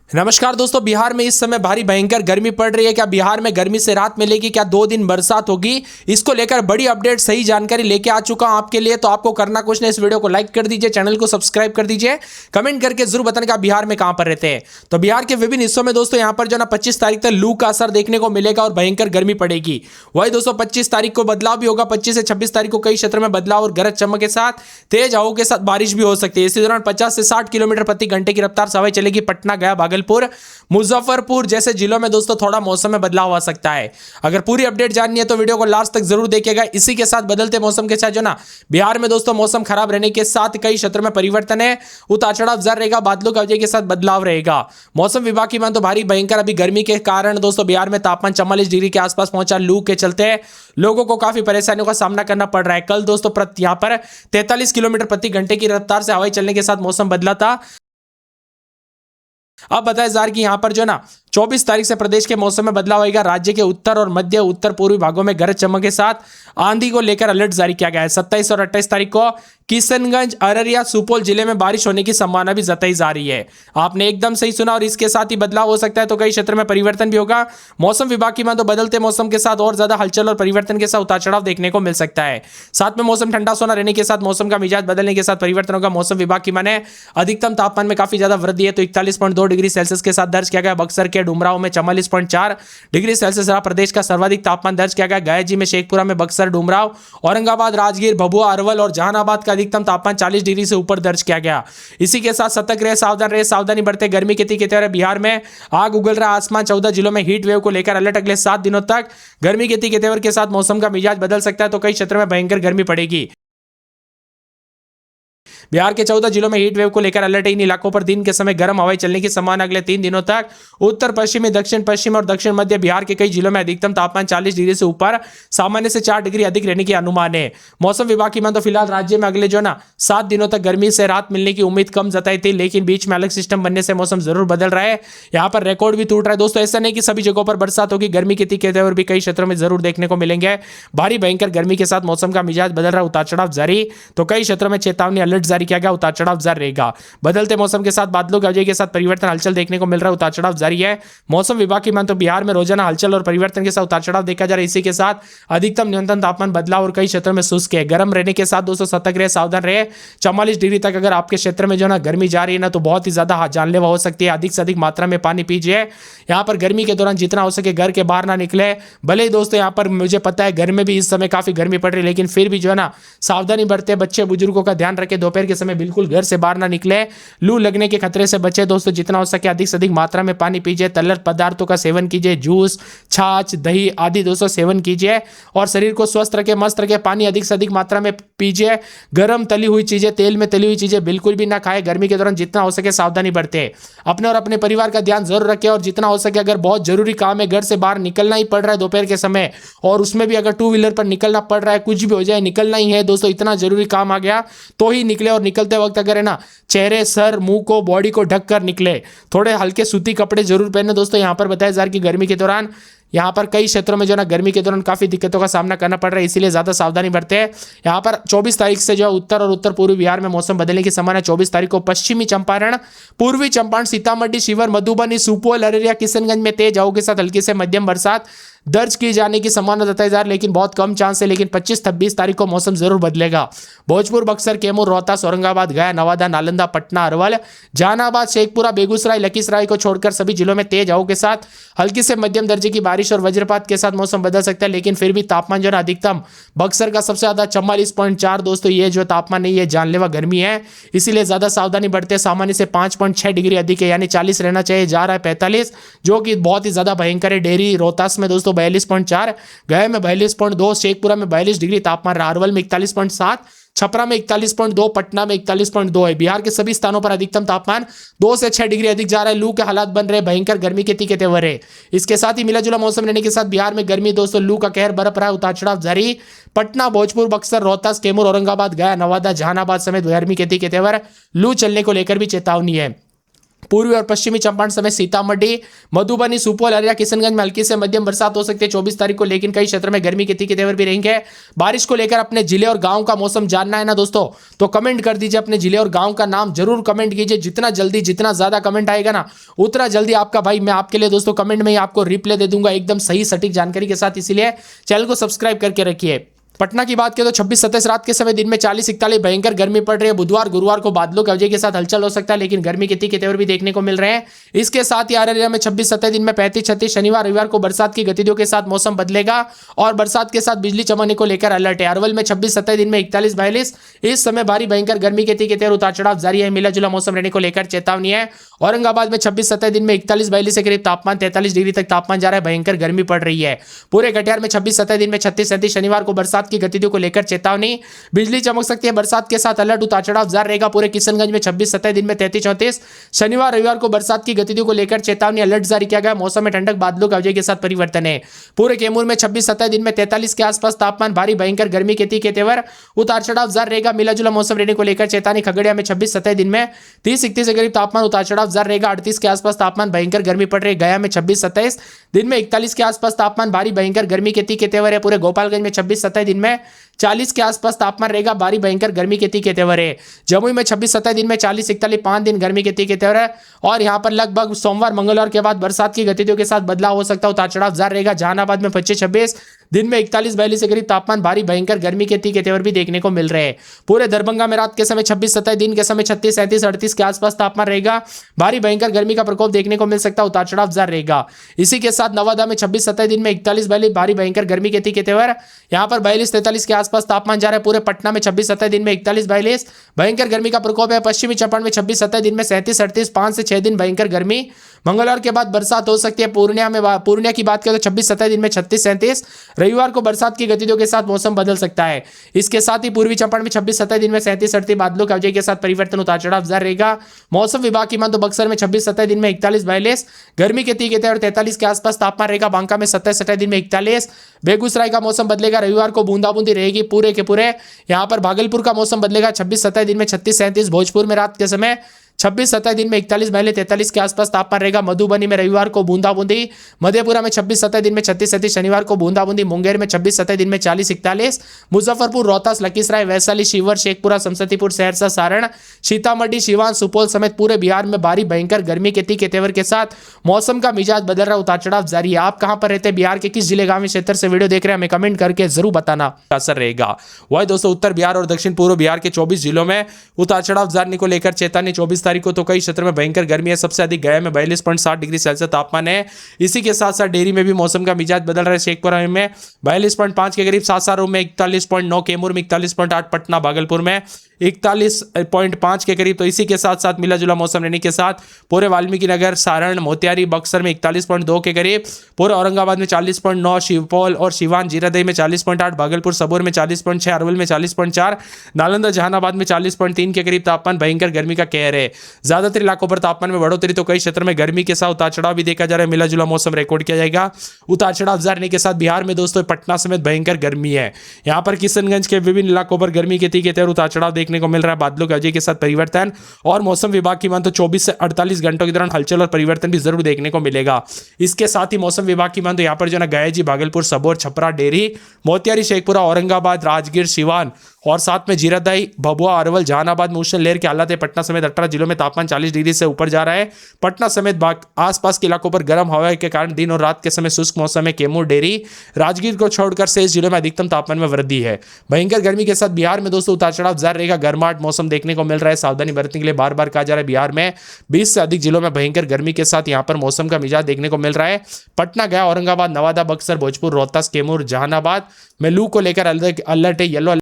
नमस्कार दोस्तों। बिहार में इस समय भारी भयंकर गर्मी पड़ रही है। क्या बिहार में गर्मी से राहत मिलेगी? क्या 2 दिन बरसात होगी? इसको लेकर बड़ी अपडेट, सही जानकारी लेके आ चुका हूं आपके लिए। तो आपको करना कुछ नहीं, इस वीडियो को लाइक कर दीजिए, चैनल को सब्सक्राइब कर दीजिए, कमेंट करके जरूर बताने का बिहार में कहां पर रहते हैं। तो बिहार के विभिन्न हिस्सों में दोस्तों यहाँ पर जो ना 25 तारीख तक लू का असर देखने को मिलेगा और भयंकर गर्मी पड़ेगी। वही दोस्तों 25 तारीख को बदलाव भी होगा। 25 से 26 तारीख को कई क्षेत्रों में बदलाव और गरज चमक के साथ तेज हवाओं के साथ बारिश भी हो सकती है। इसी दौरान 50 से 60 किलोमीटर प्रति घंटे की रफ्तार से हवाएं चलेगी। पटना, गया, भागलपुर, मुजफ्फरपुर जैसे जिलों में दोस्तों थोड़ा मौसम में बदलाव आ सकता है। अगर पूरी अपडेट जाननी है तो वीडियो को लास्ट तक जरूर देखिएगा। इसी के साथ बदलते मौसम के साथ जो ना बिहार में दोस्तों मौसम खराब रहने के साथ कई क्षेत्रों में परिवर्तन है। उतार चढ़ाव जारी रहेगा, बादलों की वजह के साथ बदलाव रहेगा। मौसम विभाग की मान तो भारी भयंकर अभी गर्मी के कारण दोस्तों बिहार में तापमान 44 डिग्री के आसपास पहुंचा। लू के चलते लोगों को काफी परेशानियों का सामना करना पड़ रहा है। कल दोस्तों यहाँ पर 43 किलोमीटर प्रति घंटे की रफ्तार से हवाएं चलने के साथ मौसम बदला था। अब बताया जा रहा है कि यहां पर जो ना 24 तारीख से प्रदेश के मौसम में बदलाव होगा। राज्य के उत्तर और मध्य उत्तर पूर्वी भागों में गरज चमक के साथ आंधी को लेकर अलर्ट जारी किया गया है। 27 और 28 तारीख को किशनगंज, अररिया, सुपौल जिले में बारिश होने की संभावना भी जताई जा रही है। आपने एकदम सही सुना और इसके साथ ही बदलाव हो सकता है। तो कई क्षेत्रों में परिवर्तन भी होगा। मौसम विभाग की मान तो बदलते मौसम के साथ और ज्यादा हलचल और परिवर्तन के साथ उतार चढ़ाव देखने को मिल सकता है। साथ में मौसम ठंडा सोना रहने के साथ मौसम का मिजाज बदलने के साथ परिवर्तन होगा। मौसम विभाग की माने अधिकतम तापमान में काफी ज्यादा वृद्धि है। तो 41.2 डिग्री सेल्सियस के साथ दर्ज किया गया। बक्सर के डुमराव में 44.4 डिग्री सेल्सियस रहा। प्रदेश का सर्वाधिक तापमान दर्ज किया गया गया जी में, शेखपुरा में, बक्सर, डुमराव, औरंगाबाद, राजगीर, भभुआ, अरवल और जहानाबाद का अधिकतम तापमान 40 डिग्री से ऊपर दर्ज किया गया। इसी के साथ सतर्क रहे, सावधान रहे, सावधानी बरते। गर्मी के तीखे तेवर बिहार में आग उगल रहा आसमान। 14 जिलों में हीट वेव को लेकर अलर्ट। अगले 7 दिनों तक गर्मी के तीखे तेवर के साथ मौसम का मिजाज बदल सकता है। तो कई क्षेत्रों में भयंकर गर्मी पड़ेगी। बिहार के 14 जिलों में हीट वेव को लेकर अलर्ट है। इन इलाकों पर दिन के समय गर्म हवाएं चलने की संभावना अगले 3 दिनों तक। उत्तर पश्चिमी, दक्षिण पश्चिम और दक्षिण मध्य बिहार के कई जिलों में अधिकतम तापमान 40 डिग्री से ऊपर, सामान्य से 4 डिग्री अधिक रहने की अनुमान है। मौसम विभाग की मान तो फिलहाल राज्य में अगले जो ना 7 दिनों तक गर्मी से राहत मिलने की उम्मीद कम जताई थी, लेकिन बीच में अलग सिस्टम बनने से मौसम जरूर बदल रहा है। यहाँ पर रिकॉर्ड भी टूट रहा है दोस्तों। ऐसा नहीं कि सभी जगहों पर बरसात होगी। गर्मी के तीखे तेवर भी कई क्षेत्रों में जरूर देखने को मिलेंगे। भारी भयंकर गर्मी के साथ मौसम का मिजाज बदल रहा है, उतार चढ़ाव जारी। तो कई क्षेत्रों में चेतावनी, अलर्ट जारी किया गया। उतार चढ़ाव जारी रहेगा। बदलते मौसम के साथ बादलों की वजह के साथ परिवर्तन, हलचल देखने को मिल रहा है। उतार चढ़ाव जारी है। मौसम विभाग की मान तो बिहार में रोजाना हलचल और परिवर्तन के साथ उतार चढ़ाव देखा जा रहा है। इसी के साथ अधिकतम न्यूनतम तापमान बदलाव और कई क्षेत्रों में शुष्क है। गर्म रहने के साथ दोस्तों सतर्क रहे, सावधान रहे। 44 डिग्री तक अगर आपके क्षेत्र में जो ना गर्मी जा रही है ना, तो बहुत ही ज्यादा जानलेवा हो सकती है। अधिक से अधिक मात्रा में पानी पीजिए। यहाँ पर गर्मी के दौरान जितना हो सके घर के बाहर ना निकले। भले ही दोस्तों यहाँ पर मुझे पता है घर में भी इस समय काफी गर्मी पड़ रही है, लेकिन फिर भी जो है ना सावधानी बरते। बच्चे बुजुर्गों का ध्यान रखें। दोपहर के समय बिल्कुल घर से बाहर ना निकले। लू लगने के खतरे से बचे दोस्तों। जितना हो सके अधिक से अधिक मात्रा में पानी पीजिए। तलर पदार्थों का सेवन कीजिए। जूस, छाछ, दही आदि दोस्तों सेवन कीजिए और शरीर को स्वस्थ रखे, मस्त रखे। पानी अधिक से अधिक मात्रा में पीजिए। गर्म तली हुई चीजें, तेल में तली हुई चीजें बिल्कुल भी ना खाए। गर्मी के दौरान जितना हो सके सावधानी बरते। अपने और अपने परिवार का ध्यान जरूर रखें। और जितना हो सके अगर बहुत जरूरी काम है, घर से बाहर निकलना ही पड़ रहा है दोपहर के समय, और उसमें भी अगर 2 व्हीलर पर निकलना पड़ रहा है, कुछ भी हो जाए निकलना ही है दोस्तों, इतना जरूरी काम आ गया तो ही निकले। और निकलते वक्त अगर है ना चेहरे, सर, मुंह को, बॉडी को ढक कर निकले। थोड़े हल्के सूती कपड़े जरूर पहने दोस्तों। यहाँ पर बताया जा रहा है कि गर्मी के दौरान यहाँ पर कई क्षेत्रों में जो ना गर्मी के दौरान काफी दिक्कतों का सामना करना पड़ रहा है, इसीलिए ज्यादा सावधानी बरते हैं। यहाँ पर 24 तारीख से जो उत्तर और उत्तर पूर्वी बिहार में मौसम बदलने की संभावना है। 24 तारीख को पश्चिमी चंपारण, पूर्वी चंपारण, सीतामढ़ी, शिवहर, मधुबनी, सुपौल, अररिया, किशनगंज में तेज हवाओं के साथ हल्की से मध्यम बरसात दर्ज की जाने की संभावना बताई जा रही है, लेकिन बहुत कम चांस है। लेकिन 25-26 तारीख को मौसम जरूर बदलेगा। भोजपुर, बक्सर, कैमूर, रोहतास, औरंगाबाद, गया, नवादा, नालंदा, पटना, अरवल, जहानाबाद, शेखपुरा, बेगूसराय, लखीसराय को छोड़कर सभी जिलों में तेज हवाओं के साथ हल्की से मध्यम दर्जे की बारिश और वज्रपात के साथ मौसम बदल सकता है। लेकिन फिर भी तापमान जो है अधिकतम बक्सर का सबसे ज्यादा 44.4 दोस्तों, ये जो तापमान है ये जानलेवा गर्मी है, इसीलिए ज्यादा सावधानी बरते। सामान्य से 5.6 डिग्री अधिक है, यानी 40 रहना चाहिए, जा रहा है 45, जो कि बहुत ही ज्यादा भयंकर है। डेहरी, रोहतास में दोस्तों 42.4, गया में 42.2, शेखपुरा में 42 डिग्री तापमान रहा, अरवल में 41.7, छपरा में 41.2, पटना में 41.2 है। बिहार के सभी स्थानों पर अधिकतम तापमान 2 से 6 डिग्री अधिक जा रहा है। लू के हालात बन रहे, भयंकर गर्मी के तीखे तेवर है। इसके साथ ही मिला जुला मौसम रहने के साथ बिहार में गर्मी दोस्तों, लू का कहर बरप रहा है, उतार चढ़ाव जारी। पटना, भोजपुर, बक्सर, रोहतास, कैमूर, औरंगाबाद, गया, नवादा, जहानाबाद समेत गर्मी के तीखे तेवर। लू चलने को लेकर भी चेतावनी है। पूर्वी और पश्चिमी चंपारण समेत सीतामढ़ी, मधुबनी, सुपौल, अररिया, किशनगंज में हल्की से मध्यम बरसात हो सकती है 24 तारीख को, लेकिन कई क्षेत्र में गर्मी के तीखे तेवर भी रहेंगे। बारिश को लेकर अपने जिले और गांव का मौसम जानना है ना दोस्तों, तो कमेंट कर दीजिए, अपने जिले और गांव का नाम जरूर कमेंट कीजिए। जितना जल्दी, जितना ज्यादा कमेंट आएगा ना, उतना जल्दी आपका भाई मैं आपके लिए दोस्तों कमेंट में ही आपको रिप्लाई दे दूंगा एकदम सही सटीक जानकारी के साथ, इसीलिए चैनल को सब्सक्राइब करके रखिए। पटना की बात करें तो 26-27 रात के समय दिन में 40-41 भयंकर गर्मी पड़ रही है। बुधवार गुरुवार को बादलों के वजह के साथ हलचल हो सकता है, लेकिन गर्मी के तीखे तेवर भी देखने को मिल रहे हैं। इसके साथ ही अररिया में 26-27 दिन में 35-36, शनिवार रविवार को बरसात की गतिविधियों के साथ मौसम बदलेगा और बरसात के साथ बिजली चमकने को लेकर अलर्ट है। अरवल में 26-27 दिन में 41-42, इस समय भारी भयंकर गर्मी के तीखे तेवर उतार चढ़ाव जारी है, मिला जुला मौसम रहने को लेकर चेतावनी है। औरंगाबाद में 26-27 दिन में 41-42 के करीब तापमान, 43 डिग्री तक तापमान जा रहा है, भयंकर गर्मी पड़ रही है। पूरे कटिहार में 26-27 दिन में 36-37, शनिवार को बरसात की गतिविधियों को लेकर चेतावनी, बिजली चमक सकती है, बरसात के साथ अलर्ट, उतार चढ़ाव जारी रहेगा। पूरे किशनगंज में 26-27 दिन में 33-34, शनिवार रविवार को बरसात की गतिविधियों को लेकर चेतावनी, अलर्ट जारी किया गया। मौसम में ठंडक, बादलों के वजह के साथ परिवर्तन है। पूरे कैमूर में 26-27 दिन में 43 के आसपास तापमान, भारी भयंकर गर्मी के तीखे तेवर, उतार चढ़ाव जारी रहेगा, मिला जुला मौसम रहने को लेकर चेतावनी। खगड़िया में 26-27 दिन में 30-31 के करीब तापमान, उतार चढ़ाव जारी रहेगा, 38 के आसपास तापमान, भयंकर गर्मी पड़ रही है। गया में 26-27 दिन में 41 के आसपास तापमान, भारी भयंकर गर्मी के तीखे तेवर है। पूरे गोपालगंज में 26-27 दिन में 40 के आसपास तापमान रहेगा, भारी भयंकर गर्मी के तीखे तेवर है। जमुई में 26-27 दिन में 40-41, 5 दिन गर्मी के तीखे तेवर है। और यहां पर लगभग सोमवार मंगलवार के बाद बरसात की गतिविधियों के साथ बदलाव हो सकता है, उतार चढ़ाव जारी रहेगा। जहानाबाद में 25-26 दिन में 41-42 के करीब तापमान, भारी भयंकर गर्मी के तीखे तेवर भी देखने को मिल रहे हैं। पूरे दरभंगा में रात के समय 26-27 दिन के समय 36-37, 38 के आसपास तापमान रहेगा, भारी भयंकर गर्मी का प्रकोप देखने को मिल सकता है, उतार चढ़ाव जारी रहेगा। इसी के साथ नवादा में 26-27 दिन में 41-42, भारी भयंकर गर्मी के तीखे तेवर, यहां पर 42-43 के आसपास तापमान जा रहा है। पूरे पटना में 26-27 दिन में 41-42, भयंकर गर्मी का प्रकोप है। पश्चिमी चंपारण में 26-27 दिन में 37-38, 5 से 6 दिन भयंकर गर्मी, मंगलवार के बाद बरसात हो सकती है। पूर्णिया की बात करें तो 26-27 दिन में 36-37, रविवार को बरसात की गतिविधियों के साथ मौसम बदल सकता है। इसके साथ ही पूर्वी चंपारण में 26-27 दिन में 37-38, बादलों के वजह के साथ परिवर्तन, उतार चढ़ाव जारी रहेगा। मौसम विभाग की मान तो बक्सर में 26-27 दिन में 41-42, गर्मी के तीखे तेवर, 43 के आसपास तापमान रहेगा। बांका में 27-27 दिन में 41, बेगूसराय का मौसम बदलेगा, रविवार को बूंदाबूंदी रहेगी पूरे के पूरे। यहां पर भागलपुर का मौसम बदलेगा, 26-27 दिन में 36-37, भोजपुर में रात के समय 26-27 दिन में 41-43 के आसपास तापमान रहेगा। मधुबनी में रविवार को बूंदाबूंदी, मधेपुरा में 26-27 दिन में 36-37, शनिवार को बूंदाबूंदी, मुंगेर में 26-27 दिन में 40-41, मुजफ्फरपुर, रोहतास, लखीसराय, वैशाली, शिवहर, शेखपुरा, समस्तीपुर, सहरसा, सारण, सीतामढ़ी, सिवान, सुपौल समेत पूरे बिहार में भारी भयंकर गर्मी के तीखे तेवर के साथ मौसम का मिजाज बदल रहा, उतार चढ़ाव जारी है। आप कहां पर रहते हैं, बिहार के किस जिले गांव क्षेत्र से वीडियो देख रहे हैं, हमें कमेंट करके जरूर बताना असर रहेगा। वही दोस्तों उत्तर बिहार और दक्षिण पूर्व बिहार के 24 जिलों में उतार चढ़ाव जारी को लेकर चेतावनी। 24 तारीख को तो कई क्षेत्र में भयंकर गर्मी है, सबसे अधिक गया में 42.7 डिग्री सेल्सियस तापमान है। इसी के साथ साथ डेहरी में भी मौसम का मिजाज बदल रहा है, शेखपुरा में 42.5 के करीब, सासाराम में 41.9, कैमूर में 41.8, पटना भागलपुर में 41.5 के करीब। तो इसी के साथ साथ मिला जुला मौसम रहने के साथ पूरे वाल्मीकि नगर, सारण, मोतिहारी, बक्सर में 41.2 के करीब, पूरे औरंगाबाद में 40.9, शिवपोल और सिवान, जीरादेई में 40.8, भागलपुर सबौर में 40.6, अरवल में 40.4, नालंदा जहानाबाद में 40.3 के करीब तापमान, भयंकर गर्मी का कहर है। ज्यादातर इलाकों पर तापमान में बढ़ोतरी, तो कई क्षेत्र में गर्मी के साथ उतार चढ़ाव भी देखा जा रहा है, मिला जुला मौसम रिकॉर्ड किया जाएगा। उतार चढ़ाव जारी रहने के साथ बिहार में दोस्तों पटना समेत भयंकर गर्मी है। यहाँ पर किशनगंज के विभिन्न इलाकों पर गर्मी के तीखे तेवर, उतार चढ़ाव देखने को मिल रहा है, बादलों के वजह के साथ परिवर्तन। और मौसम विभाग की मान तो 24 से 48 घंटों के दौरान हलचल और परिवर्तन भी जरूर देखने को मिलेगा। इसके साथ ही मौसम विभाग की मान तो यहाँ पर जो ना गया जी, भागलपुर, सबौर, छपरा, डेहरी, मोतिहारी, शेखपुरा, औरंगाबाद, राजगीर, सिवान और साथ में जीरादेई, भभुआ, अरवल, जहानाबाद में उष्ण लहर के हालात है। पटना समेत 18 जिलों में तापमान 40 डिग्री से ऊपर जा रहा है। पटना समेत आसपास के इलाकों पर गर्म हवा के कारण दिन और रात के समय शुष्क मौसम है। कैमूर, डेहरी, राजगीर को छोड़कर शेष जिलों में अधिकतम तापमान में वृद्धि है। भयंकर गर्मी के साथ बिहार में दोस्तों उतार चढ़ाव जारी रहेगा, गर्माहट मौसम देखने को मिल रहा है। सावधानी बरतने के लिए बार बार कहा जा रहा है। बिहार में 20 से अधिक जिलों में भयंकर गर्मी के साथ यहाँ पर मौसम का मिजाज देखने को मिल रहा है। पटना, गया, औरंगाबाद, नवादा, बक्सर, भोजपुर, रोहतास, कैमूर, जहानाबाद में लू को लेकर अलर्ट है, येलो